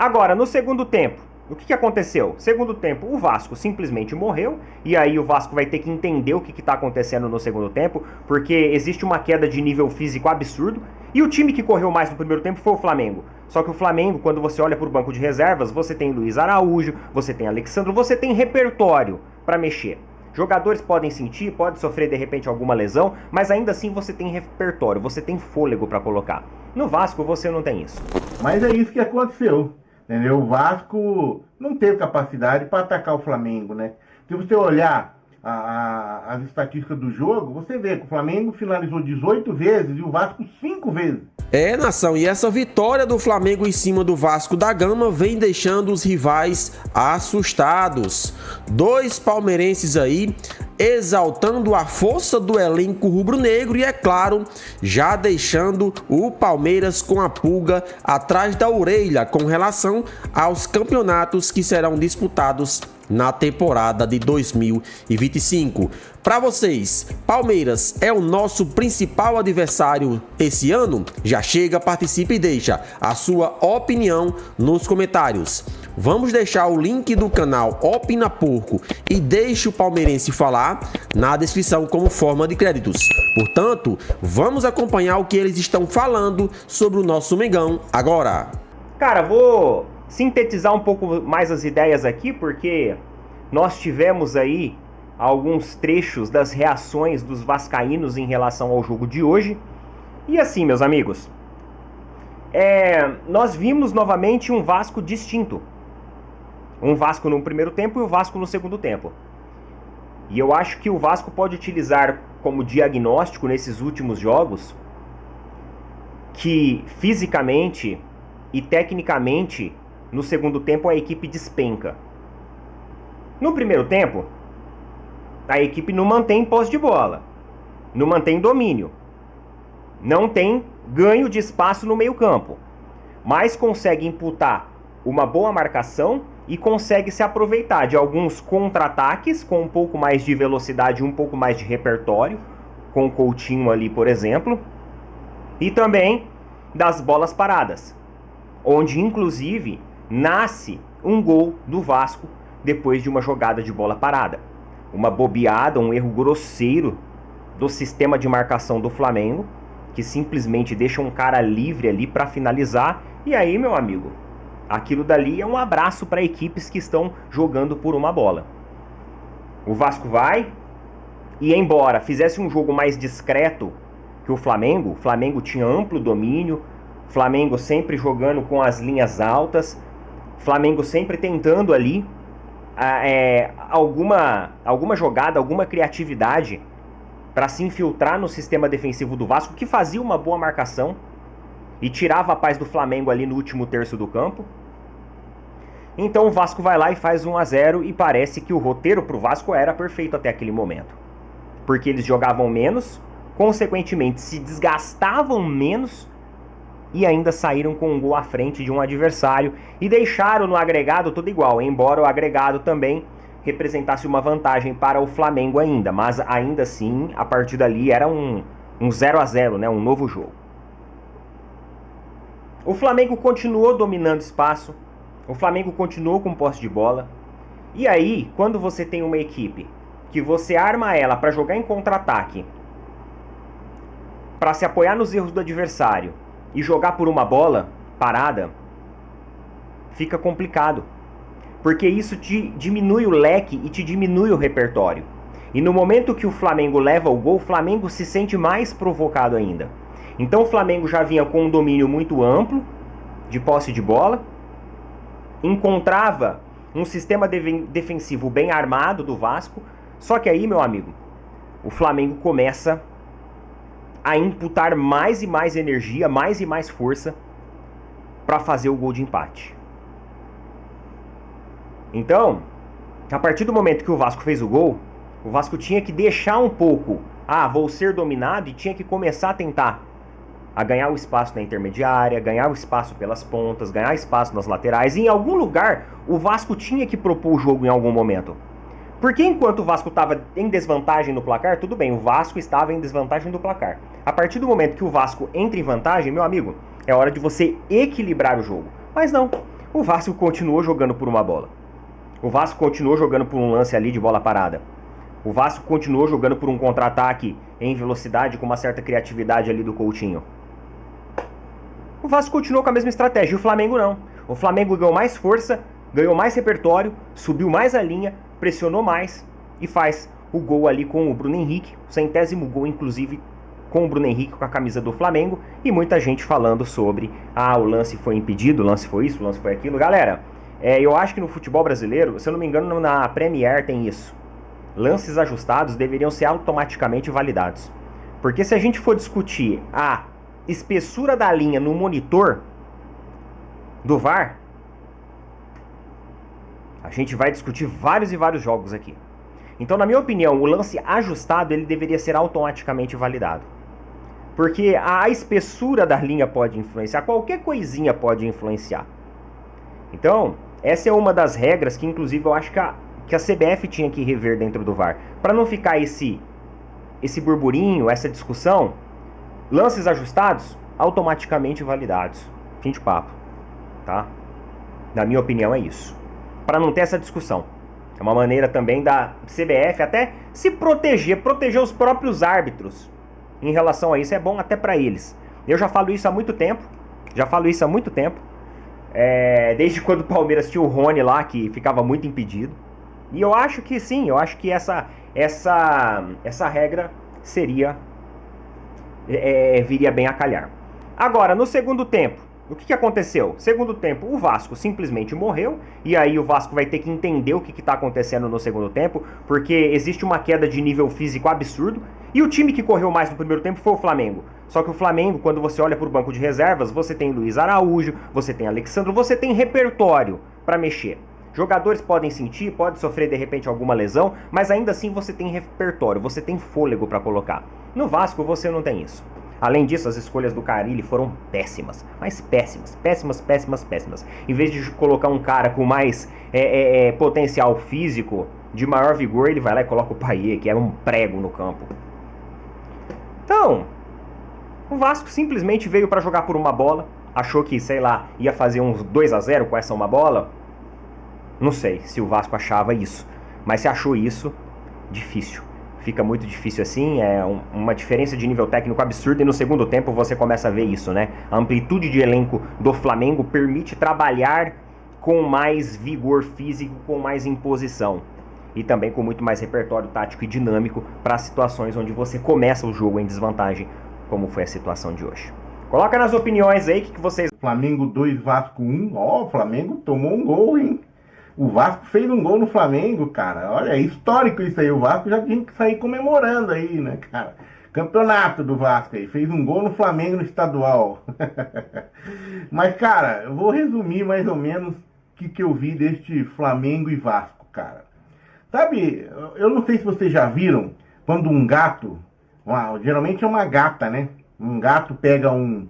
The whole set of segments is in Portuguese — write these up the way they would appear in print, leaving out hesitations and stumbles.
Agora, no segundo tempo, o que aconteceu? Segundo tempo, o Vasco simplesmente morreu, e aí o Vasco vai ter que entender o que está acontecendo no segundo tempo, porque existe uma queda de nível físico absurdo, e o time que correu mais no primeiro tempo foi o Flamengo. Só que o Flamengo, quando você olha para o banco de reservas, você tem Luiz Araújo, você tem Alexandro, você tem repertório para mexer. Jogadores podem sentir, pode sofrer de repente alguma lesão, mas ainda assim você tem repertório, você tem fôlego para colocar. No Vasco você não tem isso. Mas é isso que aconteceu, entendeu? O Vasco não teve capacidade para atacar o Flamengo, né? Se você olhar as estatísticas do jogo, você vê que o Flamengo finalizou 18 vezes e o Vasco 5 vezes. Nação, e essa vitória do Flamengo em cima do Vasco da Gama vem deixando os rivais assustados. Dois palmeirenses aí exaltando a força do elenco rubro-negro e, é claro, já deixando o Palmeiras com a pulga atrás da orelha com relação aos campeonatos que serão disputados na temporada de 2025. Para vocês, Palmeiras é o nosso principal adversário esse ano? Já chega, participe e deixa a sua opinião nos comentários. Vamos deixar o link do canal Opina Porco e deixe o palmeirense falar na descrição como forma de créditos. Portanto, vamos acompanhar o que eles estão falando sobre o nosso Mengão agora. Cara, vou sintetizar um pouco mais as ideias aqui, porque nós tivemos aí alguns trechos das reações dos vascaínos em relação ao jogo de hoje. E assim, meus amigos, nós vimos novamente um Vasco distinto. Um Vasco no primeiro tempo e o Vasco no segundo tempo. E eu acho que o Vasco pode utilizar como diagnóstico nesses últimos jogos que fisicamente e tecnicamente no segundo tempo a equipe despenca. No primeiro tempo, a equipe não mantém posse de bola, não mantém domínio, não tem ganho de espaço no meio-campo, mas consegue imputar uma boa marcação e consegue se aproveitar de alguns contra-ataques com um pouco mais de velocidade e um pouco mais de repertório, com o Coutinho ali, por exemplo, e também das bolas paradas, onde inclusive nasce um gol do Vasco depois de uma jogada de bola parada. Uma bobeada, um erro grosseiro do sistema de marcação do Flamengo, que simplesmente deixa um cara livre ali para finalizar. E aí, meu amigo, aquilo dali é um abraço para equipes que estão jogando por uma bola. O Vasco vai, e embora fizesse um jogo mais discreto que o Flamengo tinha amplo domínio, Flamengo sempre jogando com as linhas altas, Flamengo sempre tentando ali alguma jogada, alguma criatividade para se infiltrar no sistema defensivo do Vasco, que fazia uma boa marcação e tirava a paz do Flamengo ali no último terço do campo. Então o Vasco vai lá e faz 1-0 e parece que o roteiro pro Vasco era perfeito até aquele momento, porque eles jogavam menos, consequentemente se desgastavam menos e ainda saíram com um gol à frente de um adversário e deixaram no agregado tudo igual, embora o agregado também representasse uma vantagem para o Flamengo ainda, mas ainda assim a partir dali era um 0-0, né, um novo jogo. O Flamengo continuou dominando espaço, o Flamengo continuou com posse de bola, e aí quando você tem uma equipe que você arma ela para jogar em contra-ataque, para se apoiar nos erros do adversário e jogar por uma bola parada, fica complicado. Porque isso te diminui o leque e te diminui o repertório. E no momento que o Flamengo leva o gol, o Flamengo se sente mais provocado ainda. Então o Flamengo já vinha com um domínio muito amplo de posse de bola, encontrava um sistema defensivo bem armado do Vasco, só que aí, meu amigo, o Flamengo começa a imputar mais e mais energia, mais e mais força para fazer o gol de empate. Então, a partir do momento que o Vasco fez o gol, o Vasco tinha que deixar um pouco, vou ser dominado, e tinha que começar a tentar a ganhar o espaço na intermediária, ganhar o espaço pelas pontas, ganhar espaço nas laterais, e em algum lugar o Vasco tinha que propor o jogo em algum momento. Porque enquanto o Vasco estava em desvantagem no placar, tudo bem, o Vasco estava em desvantagem do placar. A partir do momento que o Vasco entra em vantagem, meu amigo, é hora de você equilibrar o jogo. Mas não, o Vasco continuou jogando por uma bola. O Vasco continuou jogando por um lance ali de bola parada. O Vasco continuou jogando por um contra-ataque em velocidade com uma certa criatividade ali do Coutinho. O Vasco continuou com a mesma estratégia e o Flamengo não. O Flamengo ganhou mais força, ganhou mais repertório, subiu mais a linha, pressionou mais e faz o gol ali com o Bruno Henrique, o 100º gol inclusive com o Bruno Henrique com a camisa do Flamengo, e muita gente falando sobre o lance foi impedido, o lance foi isso, o lance foi aquilo. Galera, eu acho que no futebol brasileiro, se eu não me engano, na Premier tem isso. Lances ajustados deveriam ser automaticamente validados. Porque se a gente for discutir a espessura da linha no monitor do VAR, a gente vai discutir vários e vários jogos aqui. Então, na minha opinião, o lance ajustado ele deveria ser automaticamente validado. Porque a espessura da linha pode influenciar, qualquer coisinha pode influenciar. Então, essa é uma das regras que, inclusive, eu acho que a CBF tinha que rever dentro do VAR. Para não ficar esse burburinho, essa discussão, lances ajustados, automaticamente validados. Fim de papo. Tá? Na minha opinião, é isso. Para não ter essa discussão. É uma maneira também da CBF até se proteger os próprios árbitros. Em relação a isso, é bom até para eles. Eu já falo isso há muito tempo. Desde quando o Palmeiras tinha o Rony lá, que ficava muito impedido. E eu acho que sim, eu acho que essa regra viria bem a calhar. Agora, no segundo tempo, o que aconteceu? Segundo tempo, o Vasco simplesmente morreu, e aí o Vasco vai ter que entender o que está acontecendo no segundo tempo, porque existe uma queda de nível físico absurdo, e o time que correu mais no primeiro tempo foi o Flamengo. Só que o Flamengo, quando você olha para o banco de reservas, você tem Luiz Araújo, você tem Alexandro, você tem repertório para mexer. Jogadores podem sentir, pode sofrer de repente alguma lesão, mas ainda assim você tem repertório, você tem fôlego para colocar. No Vasco você não tem isso. Além disso, as escolhas do Carille foram péssimas, mas péssimas. Em vez de colocar um cara com mais potencial físico, de maior vigor, ele vai lá e coloca o Payet, que é um prego no campo. Então, o Vasco simplesmente veio para jogar por uma bola, achou que, sei lá, ia fazer uns 2-0 com essa uma bola. Não sei se o Vasco achava isso, mas se achou isso, difícil. Fica muito difícil assim, uma diferença de nível técnico absurda, e no segundo tempo você começa a ver isso, né? A amplitude de elenco do Flamengo permite trabalhar com mais vigor físico, com mais imposição. E também com muito mais repertório tático e dinâmico para situações onde você começa o jogo em desvantagem, como foi a situação de hoje. Coloca nas opiniões aí o que vocês... Flamengo 2, Vasco 1. Ó, o Flamengo tomou um gol, hein? O Vasco fez um gol no Flamengo, cara. Olha, é histórico isso aí. O Vasco já tinha que sair comemorando aí, né, cara? Campeonato do Vasco aí. Fez um gol no Flamengo no estadual. Mas, cara, eu vou resumir mais ou menos o que eu vi deste Flamengo e Vasco, cara. Sabe, eu não sei se vocês já viram quando um gato, geralmente é uma gata, né? Um gato pega um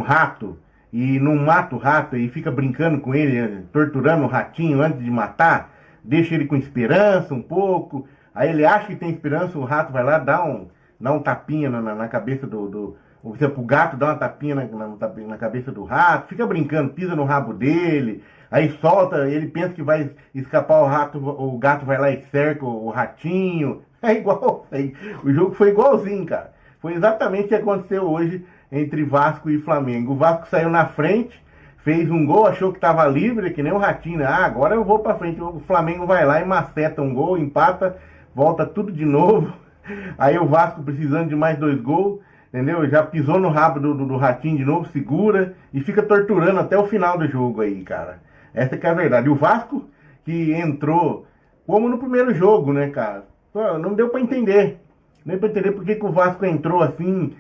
rato e não mata o rato e fica brincando com ele, torturando o ratinho antes de matar, deixa ele com esperança um pouco, aí ele acha que tem esperança, o rato vai lá, dá um tapinha na cabeça por exemplo, o gato dá uma tapinha na cabeça do rato, fica brincando, pisa no rabo dele, aí solta, ele pensa que vai escapar o rato, o gato vai lá e cerca o ratinho, é igual, o jogo foi igualzinho, cara, foi exatamente o que aconteceu hoje entre Vasco e Flamengo. O Vasco saiu na frente, fez um gol, achou que estava livre, que nem o ratinho, né? Agora eu vou para frente. O Flamengo vai lá e maceta um gol, empata, volta tudo de novo. Aí o Vasco precisando de mais 2 gols, entendeu? Já pisou no rabo do ratinho de novo, segura e fica torturando até o final do jogo aí, cara. Essa que é a verdade. E o Vasco que entrou como no primeiro jogo, né, cara? Não deu para entender. Não deu para entender porque que o Vasco entrou assim...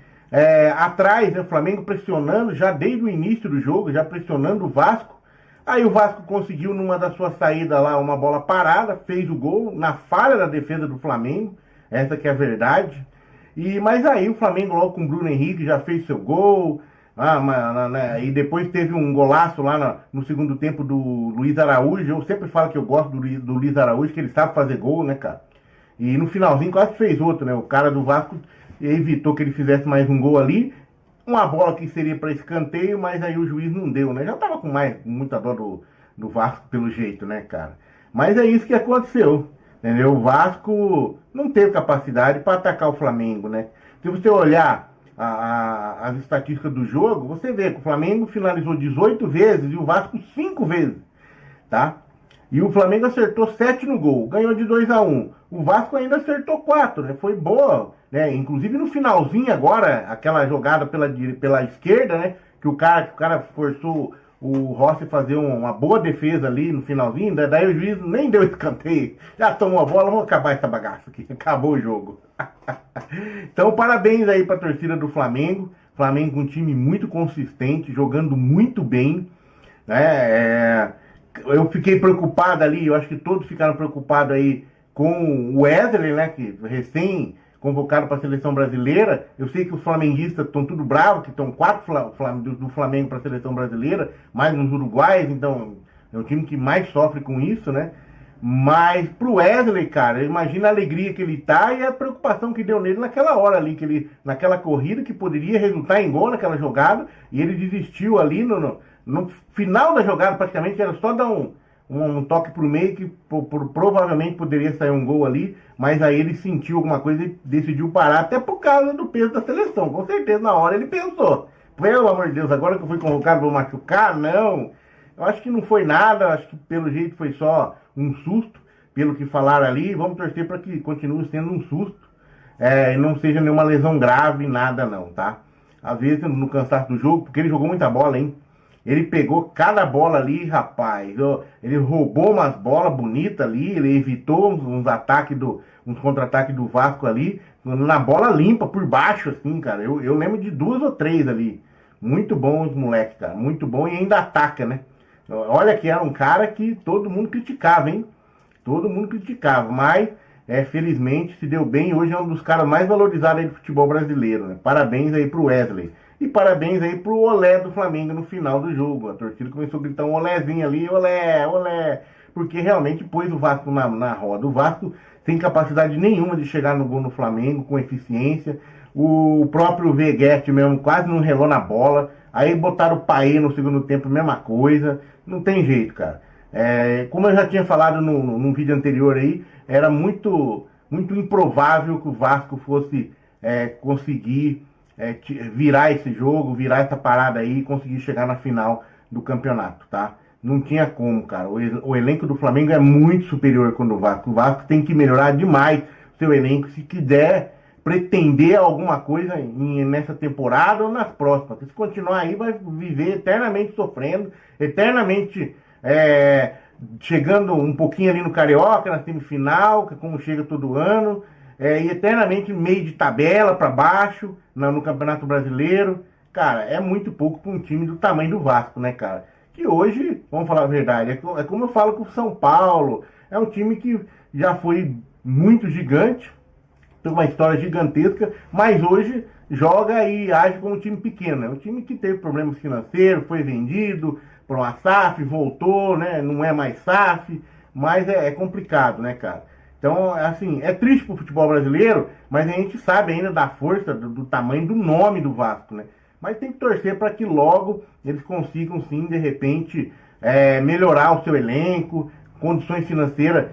atrás, né, o Flamengo pressionando já desde o início do jogo, já pressionando o Vasco. Aí o Vasco conseguiu numa das suas saídas lá uma bola parada, fez o gol na falha da defesa do Flamengo, essa que é a verdade. Mas aí o Flamengo logo com o Bruno Henrique já fez seu gol, e depois teve um golaço lá no segundo tempo do Luiz Araújo. Eu sempre falo que eu gosto do Luiz Araújo, que ele sabe fazer gol, né, cara? E no finalzinho quase fez outro, né? O cara do Vasco evitou que ele fizesse mais um gol ali, uma bola que seria para escanteio, mas aí o juiz não deu, né? Já tava com muita dó do Vasco pelo jeito, né, cara? Mas é isso que aconteceu, entendeu? O Vasco não teve capacidade para atacar o Flamengo, né? Se você olhar as estatísticas do jogo, você vê que o Flamengo finalizou 18 vezes e o Vasco 5 vezes, tá? E o Flamengo acertou 7 no gol, ganhou de 2-1. O Vasco ainda acertou 4, né? Foi boa, né? Inclusive no finalzinho agora, aquela jogada pela esquerda, né? Que o cara forçou o Rossi fazer uma boa defesa ali no finalzinho, daí o juiz nem deu escanteio, já tomou a bola, vamos acabar essa bagaça aqui, acabou o jogo. Então parabéns aí pra torcida do Flamengo, Flamengo com um time muito consistente, jogando muito bem, né? Eu fiquei preocupado ali, eu acho que todos ficaram preocupados aí com o Wesley, né, que recém convocado para a seleção brasileira. Eu sei que os flamenguistas estão tudo bravos, que estão 4 do Flamengo para a seleção brasileira, mais nos uruguaios, então é o time que mais sofre com isso, né? Mas pro Wesley, cara, imagina a alegria que ele tá e a preocupação que deu nele naquela hora ali, naquela corrida que poderia resultar em gol naquela jogada, e ele desistiu ali no final da jogada, praticamente, era só dar um toque pro meio que provavelmente poderia sair um gol ali, mas aí ele sentiu alguma coisa e decidiu parar, até por causa do peso da seleção. Com certeza, na hora ele pensou, pelo amor de Deus, agora que eu fui convocado vou machucar? Não, eu acho que não foi nada, acho que pelo jeito foi só um susto, pelo que falaram ali. Vamos torcer para que continue sendo um susto, e não seja nenhuma lesão grave, nada não, tá? Às vezes no cansaço do jogo, porque ele jogou muita bola, hein? Ele pegou cada bola ali, rapaz. Ele roubou umas bolas bonitas ali. Ele evitou uns contra-ataques do Vasco ali. Na bola limpa, por baixo, assim, cara. Eu lembro de 2 ou 3 ali. Muito bom os moleques, cara. Muito bom e ainda ataca, né? Olha que era um cara que todo mundo criticava, hein? Todo mundo criticava. Mas, felizmente, se deu bem. Hoje é um dos caras mais valorizados aí do futebol brasileiro, né? Parabéns aí pro Wesley. E parabéns aí pro olé do Flamengo no final do jogo. A torcida começou a gritar um olézinho ali, olé, olé. Porque realmente pôs o Vasco na roda. O Vasco sem capacidade nenhuma de chegar no gol no Flamengo, com eficiência. O próprio Veguete mesmo quase não relou na bola. Aí botaram o Paê no segundo tempo, mesma coisa. Não tem jeito, cara. Como eu já tinha falado num vídeo anterior aí, era muito, muito improvável que o Vasco fosse conseguir virar esse jogo, virar essa parada aí e conseguir chegar na final do campeonato, tá? Não tinha como, cara. O elenco do Flamengo é muito superior ao do Vasco. O Vasco tem que melhorar demais o seu elenco se quiser pretender alguma coisa nessa temporada ou nas próximas. Porque se continuar aí, vai viver eternamente sofrendo, eternamente chegando um pouquinho ali no Carioca, na semifinal, que como chega todo ano, e eternamente meio de tabela para baixo no Campeonato Brasileiro. Cara, é muito pouco para um time do tamanho do Vasco, né, cara? Que hoje, vamos falar a verdade, é como eu falo com o São Paulo, é um time que já foi muito gigante, tem uma história gigantesca, mas hoje joga e age como um time pequeno. É um time que teve problemas financeiros, foi vendido para uma SAF, voltou, né? Não é mais SAF, mas é complicado, né, cara? Então, assim, é triste pro futebol brasileiro, mas a gente sabe ainda da força, do tamanho do nome do Vasco, né? Mas tem que torcer para que logo eles consigam, sim, de repente, melhorar o seu elenco, condições financeiras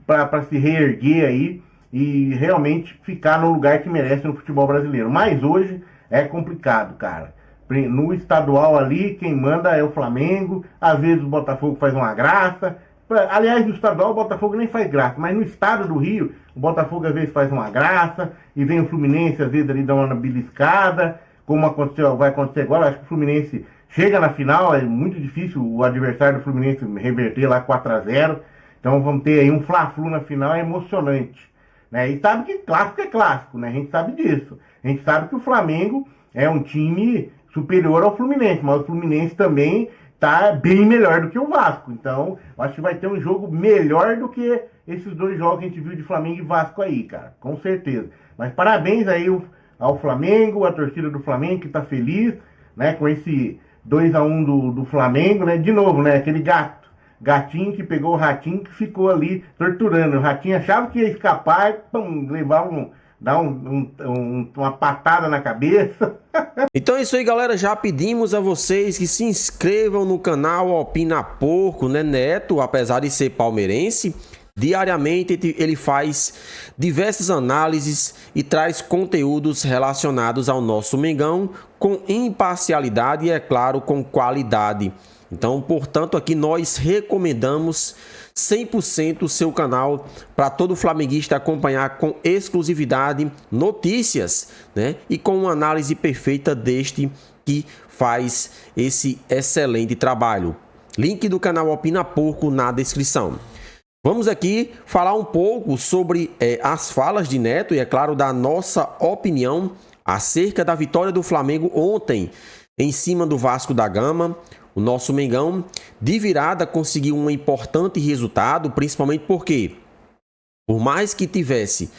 para se reerguer aí e realmente ficar no lugar que merece no futebol brasileiro. Mas hoje é complicado, cara. No estadual ali, quem manda é o Flamengo, às vezes o Botafogo faz uma graça. Aliás, no estadual o Botafogo nem faz graça, mas no estado do Rio, o Botafogo às vezes faz uma graça, e vem o Fluminense às vezes ali dá uma beliscada, como vai acontecer agora. Acho que o Fluminense chega na final, é muito difícil o adversário do Fluminense reverter lá 4-0, então vamos ter aí um Fla-Flu na final, é emocionante, né? E sabe que clássico é clássico, né? A gente sabe disso, a gente sabe que o Flamengo é um time superior ao Fluminense, mas o Fluminense também tá bem melhor do que o Vasco. Então, acho que vai ter um jogo melhor do que esses 2 jogos que a gente viu de Flamengo e Vasco aí, cara. Com certeza. Mas parabéns aí ao Flamengo, a torcida do Flamengo que tá feliz, né, com esse 2-1 do Flamengo, né? De novo, né, aquele gatinho que pegou o ratinho que ficou ali torturando. O ratinho achava que ia escapar e pum, levava dá uma patada na cabeça. Então é isso aí, galera. Já pedimos a vocês que se inscrevam no canal Opina Porco, né? Neto, apesar de ser palmeirense, diariamente ele faz diversas análises e traz conteúdos relacionados ao nosso Mengão com imparcialidade e, é claro, com qualidade. Então, portanto, aqui nós recomendamos 100% o seu canal para todo flamenguista acompanhar com exclusividade notícias, né? E com uma análise perfeita deste que faz esse excelente trabalho. Link do canal Opina Porco na descrição. Vamos aqui falar um pouco sobre as falas de Neto e, é claro, da nossa opinião acerca da vitória do Flamengo ontem em cima do Vasco da Gama. O nosso Mengão, de virada, conseguiu um importante resultado, principalmente porque, por mais que tivesse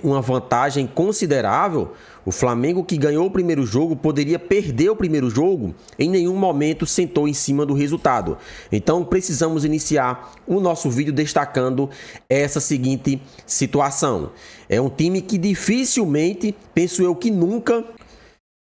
uma vantagem considerável, o Flamengo, que ganhou o primeiro jogo, poderia perder o primeiro jogo, em nenhum momento sentou em cima do resultado. Então, precisamos iniciar o nosso vídeo destacando essa seguinte situação. É um time que dificilmente, penso eu que nunca,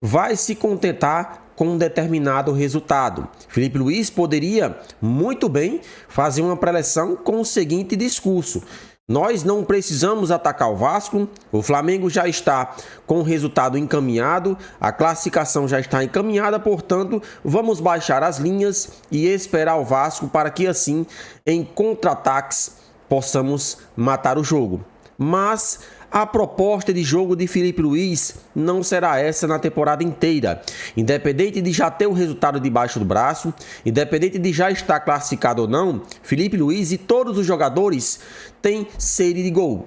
vai se contentar com um determinado resultado. Felipe Luiz poderia muito bem fazer uma preleção com o seguinte discurso: nós não precisamos atacar o Vasco, o Flamengo já está com o resultado encaminhado, a classificação já está encaminhada, portanto, vamos baixar as linhas e esperar o Vasco para que assim, em contra-ataques, possamos matar o jogo. Mas a proposta de jogo de Felipe Luiz não será essa na temporada inteira. Independente de já ter o resultado debaixo do braço, independente de já estar classificado ou não, Felipe Luiz e todos os jogadores têm sede de gol.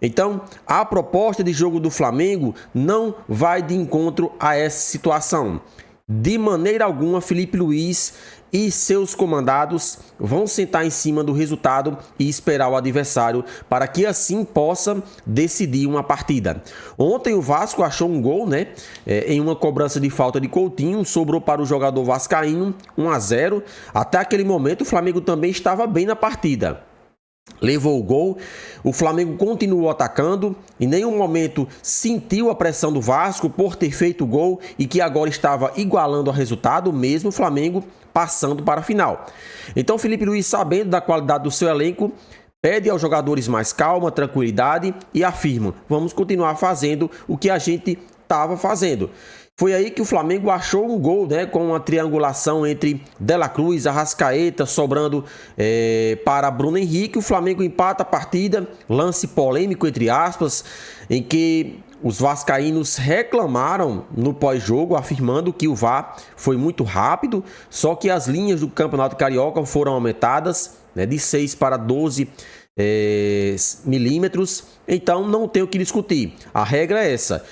Então, a proposta de jogo do Flamengo não vai de encontro a essa situação. De maneira alguma, Felipe Luiz e seus comandados vão sentar em cima do resultado e esperar o adversário para que assim possa decidir uma partida. Ontem o Vasco achou um gol, né? Em uma cobrança de falta de Coutinho, sobrou para o jogador vascaíno, 1-0. Até aquele momento o Flamengo também estava bem na partida. Levou o gol, o Flamengo continuou atacando, em nenhum momento sentiu a pressão do Vasco por ter feito o gol e que agora estava igualando o resultado, mesmo o Flamengo passando para a final. Então Felipe Luiz, sabendo da qualidade do seu elenco, pede aos jogadores mais calma, tranquilidade e afirma: vamos continuar fazendo o que a gente estava fazendo. Foi aí que o Flamengo achou um gol, né, com uma triangulação entre De La Cruz, Arrascaeta, sobrando para Bruno Henrique. O Flamengo empata a partida, lance polêmico, entre aspas, em que os vascaínos reclamaram no pós-jogo, afirmando que o VAR foi muito rápido, só que as linhas do Campeonato Carioca foram aumentadas, né, de 6 para 12 milímetros, então não tem o que discutir. A regra é essa.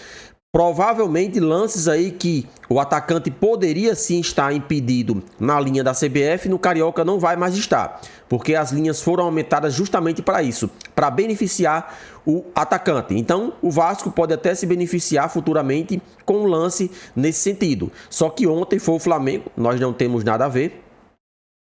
Provavelmente lances aí que o atacante poderia sim estar impedido na linha da CBF, no Carioca não vai mais estar, porque as linhas foram aumentadas justamente para isso, para beneficiar o atacante. Então o Vasco pode até se beneficiar futuramente com um lance nesse sentido. Só que ontem foi o Flamengo, nós não temos nada a ver.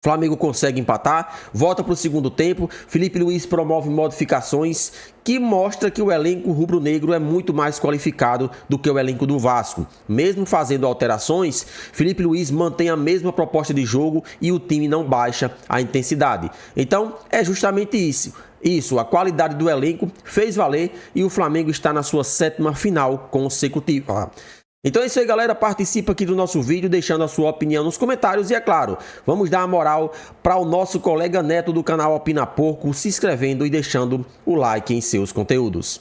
Flamengo consegue empatar, volta para o segundo tempo, Felipe Luiz promove modificações que mostra que o elenco rubro-negro é muito mais qualificado do que o elenco do Vasco. Mesmo fazendo alterações, Felipe Luiz mantém a mesma proposta de jogo e o time não baixa a intensidade. Então é justamente isso, a qualidade do elenco fez valer e o Flamengo está na sua 7ª final consecutiva. Então é isso aí, galera, participa aqui do nosso vídeo deixando a sua opinião nos comentários e, é claro, vamos dar uma moral para o nosso colega Neto do canal Opina Porco, se inscrevendo e deixando o like em seus conteúdos.